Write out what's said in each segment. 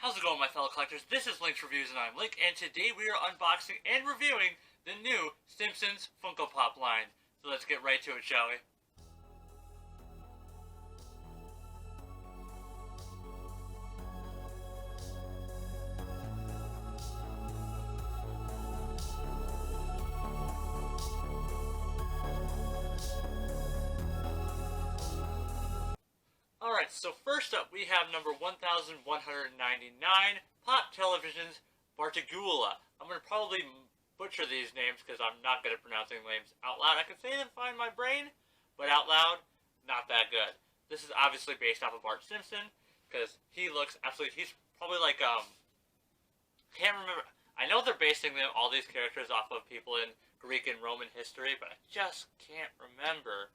How's it going, my fellow collectors? This is Link's Reviews, and I'm Link, and today we are unboxing and reviewing the new Simpsons Funko Pop line. So let's get right to it, shall we? Alright, so first up we have number 1199, Pop Television's Bartagula. I'm going to probably butcher these names because I'm not good at pronouncing names out loud. I can say them fine in my brain, but out loud, not that good. This is obviously based off of Bart Simpson because he looks absolutely, he's probably like, can't remember. I know they're basing all these characters off of people in Greek and Roman history, but I just can't remember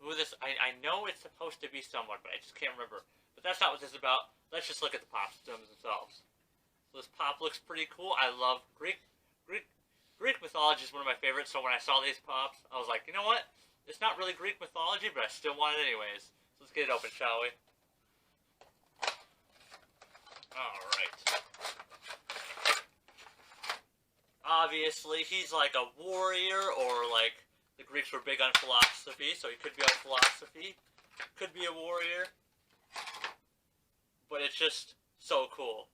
who this. I know it's supposed to be someone, but I just can't remember. But that's not what this is about. Let's just look at the pop systems themselves. So this pop looks pretty cool. I love Greek mythology is one of my favorites. So when I saw these pops, I was like, you know what? It's not really Greek mythology, but I still want it anyways. So let's get it open, shall we? Alright. Obviously, he's like a warrior, or like the Greeks were big on philosophy, so he could be on philosophy. Could be a warrior. But it's just so cool.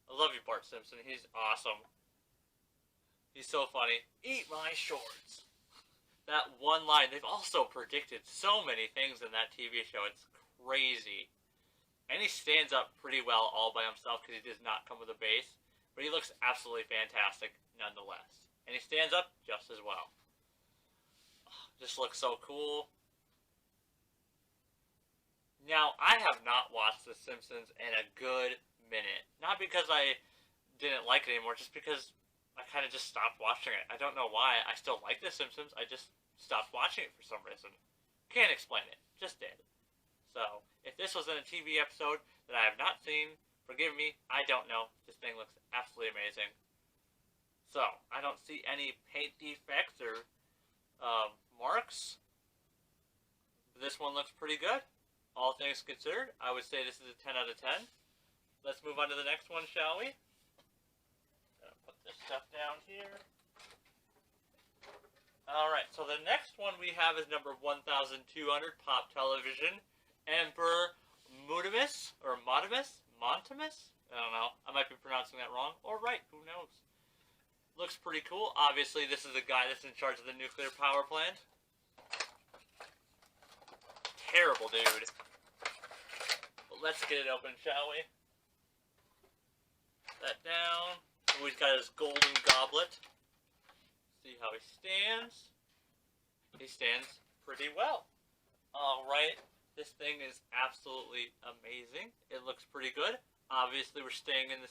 I love you, Bart Simpson. He's awesome. He's so funny. Eat my shorts. That one line. They've also predicted so many things in that TV show. It's crazy. And he stands up pretty well all by himself because he does not come with a base. But he looks absolutely fantastic nonetheless. And he stands up just as well. Just looks so cool. Now, I have not watched The Simpsons in a good minute. Not because I didn't like it anymore, just because I kind of just stopped watching it. I don't know why. I still like The Simpsons. I just stopped watching it for some reason. Can't explain it. Just did. So, if this was in a TV episode that I have not seen, forgive me, I don't know. This thing looks absolutely amazing. So, I don't see any paint defects or marks. This one looks pretty good. All things considered, I would say this is a 10 out of 10. Let's move on to the next one, shall we? Gonna put this stuff down here. Alright, so the next one we have is number 1200, Pop Television, Emperor Mutimus, or Montimus? Montimus? I don't know. I might be pronouncing that wrong. Or right, who knows? Looks pretty cool. Obviously, this is the guy that's in charge of the nuclear power plant. Terrible dude. But let's get it open, shall we? Put that down. Ooh, he's got his golden goblet. See how he stands. He stands pretty well. Alright. This thing is absolutely amazing. It looks pretty good. Obviously, we're staying in the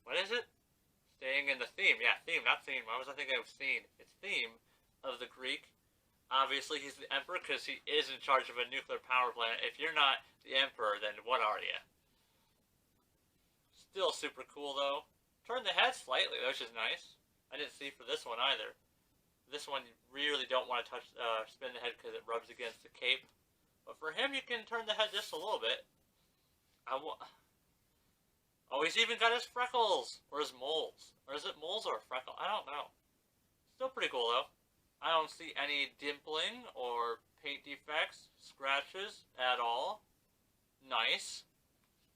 what is it? Staying in the theme. Yeah, theme, not theme. Why was I thinking of scene? It's theme of the Greek. Obviously, he's the emperor because he is in charge of a nuclear power plant. If you're not the emperor, then what are you? Still super cool, though. Turn the head slightly, which is nice. I didn't see for this one either. This one, you really don't want to touch, spin the head because it rubs against the cape. But for him, you can turn the head just a little bit. Oh, he's even got his freckles! Or his moles. Or is it moles or a freckle? I don't know. Still pretty cool, though. I don't see any dimpling or paint defects, scratches at all. Nice.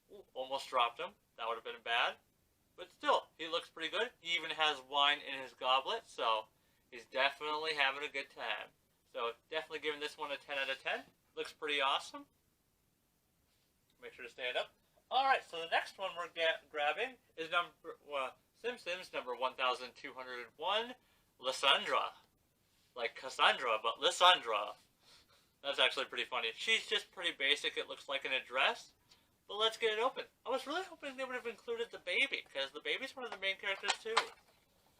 Ooh, almost dropped him. That would have been bad. But still, he looks pretty good. He even has wine in his goblet, so he's definitely having a good time. So, definitely giving this one a 10 out of 10. Looks pretty awesome. Make sure to stand up. Alright, so the next one we're grabbing is Simpsons number 1201, Lysandra. Like Cassandra, but Lysandra. That's actually pretty funny. She's just pretty basic. It looks like an address. But let's get it open. I was really hoping they would have included the baby, because the baby's one of the main characters too.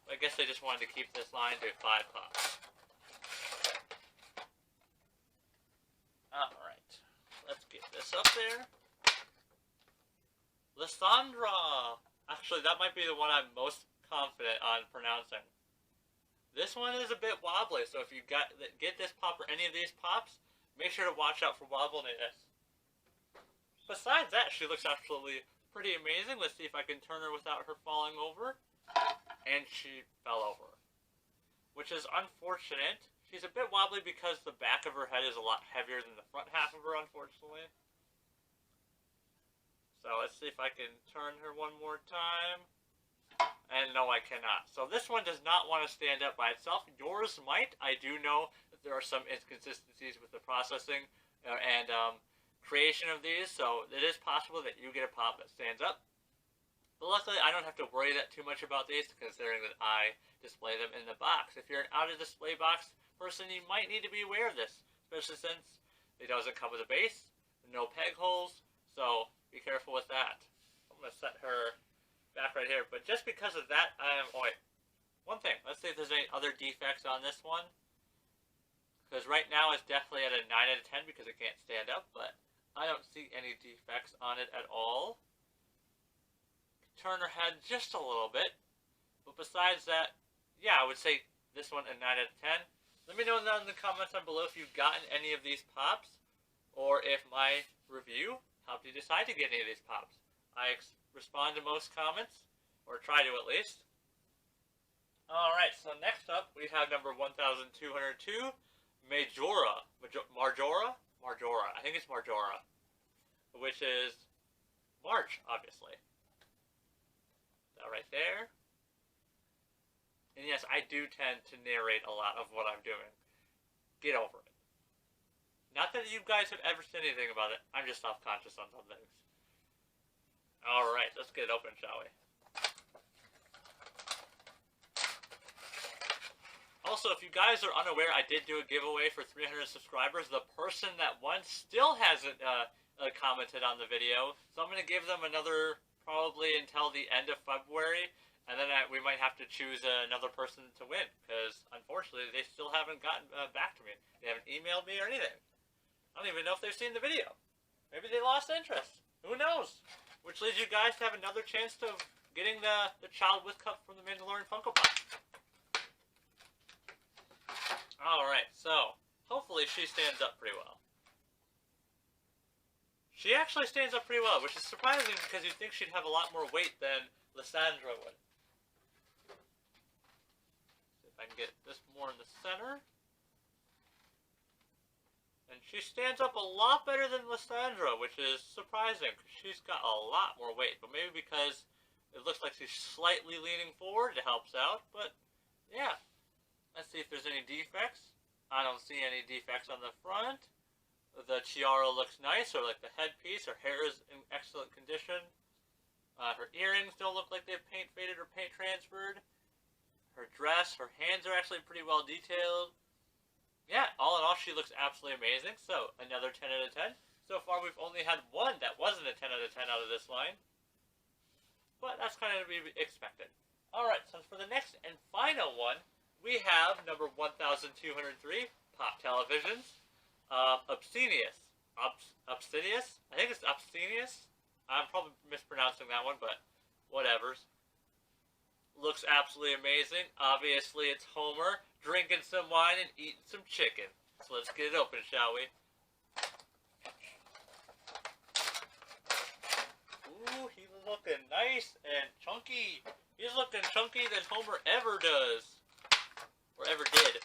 I guess they just wanted to keep this line to 5 pops. Alright. Let's get this up there. Lysandra! Actually, that might be the one I'm most confident on pronouncing. This one is a bit wobbly, so if you get this pop or any of these pops, make sure to watch out for wobbliness. Besides that, she looks actually pretty amazing. Let's see if I can turn her without her falling over. And she fell over, which is unfortunate. She's a bit wobbly because the back of her head is a lot heavier than the front half of her, unfortunately. So let's see if I can turn her one more time. And no, I cannot. So this one does not want to stand up by itself. Yours might. I do know that there are some inconsistencies with the processing and creation of these, so it is possible that you get a pop that stands up. But luckily, I don't have to worry that too much about these, considering that I display them in the box. If you're an out-of-display box person, you might need to be aware of this, especially since it doesn't come with a base, no peg holes, so be careful with that. I'm going to set her back right here, but just because of that, oh wait, one thing, let's see if there's any other defects on this one, because right now it's definitely at a 9 out of 10 because it can't stand up, but I don't see any defects on it at all. Turn her head just a little bit, but besides that, yeah, I would say this one a 9 out of 10. Let me know down in the comments down below if you've gotten any of these pops, or if my review helped you decide to get any of these pops. I respond to most comments, or try to at least. Alright, so next up we have number 1202, Marjora, I think it's Marjora, which is Marge, obviously. That right there. And yes, I do tend to narrate a lot of what I'm doing. Get over it. Not that you guys have ever said anything about it, I'm just self-conscious on some things. Alright, let's get it open, shall we? Also, if you guys are unaware, I did do a giveaway for 300 subscribers. The person that won still hasn't commented on the video, so I'm going to give them another, probably until the end of February, and then we might have to choose another person to win, because unfortunately they still haven't gotten back to me. They haven't emailed me or anything. I don't even know if they've seen the video. Maybe they lost interest. Who knows? Which leads you guys to have another chance to getting the Child with Cup from the Mandalorian Funko Pop. Alright, so hopefully she stands up pretty well. She actually stands up pretty well, which is surprising because you'd think she'd have a lot more weight than Lysandra would. See if I can get this more in the center. And she stands up a lot better than Lysandra, which is surprising because she's got a lot more weight. But maybe because it looks like she's slightly leaning forward, it helps out. But yeah. Let's see if there's any defects. I don't see any defects on the front. The tiara looks nice, or like the headpiece. Her hair is in excellent condition. Her earrings don't look like they've paint faded or paint transferred. Her dress, her hands are actually pretty well detailed. Yeah, all in all, she looks absolutely amazing. So, another 10 out of 10. So far, we've only had one that wasn't a 10 out of 10 out of this line. But that's kind of to be expected. Alright, so for the next and final one, we have number 1203, Pop Televisions, Obscenius. Obscenius? I think it's Obscenius. I'm probably mispronouncing that one, but whatevers. Looks absolutely amazing. Obviously, it's Homer drinking some wine and eating some chicken. So let's get it open, shall we? Ooh, he's looking nice and chunky. He's looking chunky than Homer ever does. Or ever did.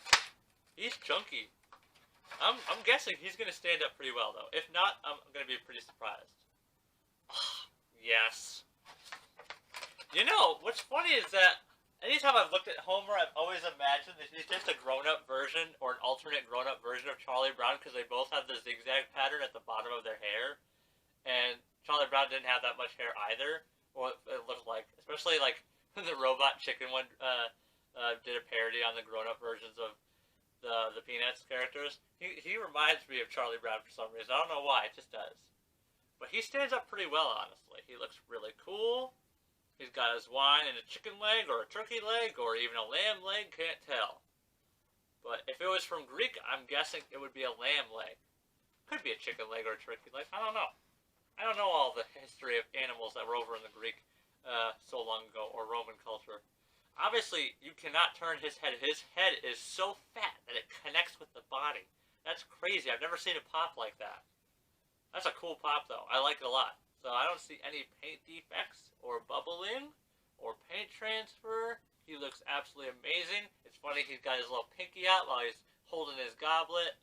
He's chunky. I'm guessing he's going to stand up pretty well, though. If not, I'm going to be pretty surprised. Yes. You know, what's funny is that anytime I've looked at Homer, I've always imagined that he's just a grown-up version or an alternate grown-up version of Charlie Brown, because they both have the zigzag pattern at the bottom of their hair. And Charlie Brown didn't have that much hair either. Or it looked like, especially like the robot chicken one did a parody on the grown-up versions of the Peanuts characters. He reminds me of Charlie Brown for some reason. I don't know why, it just does. But he stands up pretty well, honestly. He looks really cool. He's got his wine in a chicken leg, or a turkey leg, or even a lamb leg, can't tell. But if it was from Greek, I'm guessing it would be a lamb leg. Could be a chicken leg or a turkey leg, I don't know. I don't know all the history of animals that were over in the Greek so long ago, or Roman culture. Obviously, you cannot turn his head. His head is so fat that it connects with the body. That's crazy. I've never seen a pop like that. That's a cool pop, though. I like it a lot. So I don't see any paint defects or bubbling or paint transfer. He looks absolutely amazing. It's funny, he's got his little pinky out while he's holding his goblet.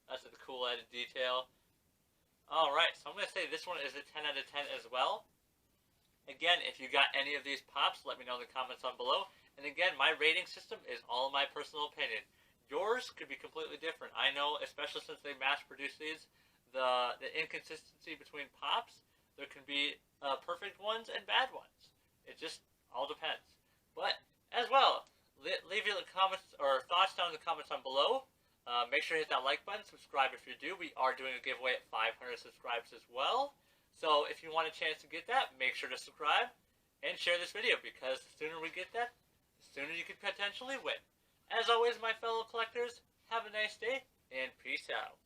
That's a cool added detail. Alright, so I'm going to say this one is a 10 out of 10 as well. Again, if you got any of these pops, let me know in the comments down below. And again, my rating system is all my personal opinion. Yours could be completely different. I know, especially since they mass produce these, the inconsistency between pops, there can be perfect ones and bad ones. It just all depends. But as well, leave your comments or thoughts down in the comments down below. Make sure you hit that like button, subscribe if you do. We are doing a giveaway at 500 subscribers as well. So if you want a chance to get that, make sure to subscribe and share this video, because the sooner we get that, the sooner you could potentially win. As always, my fellow collectors, have a nice day and peace out.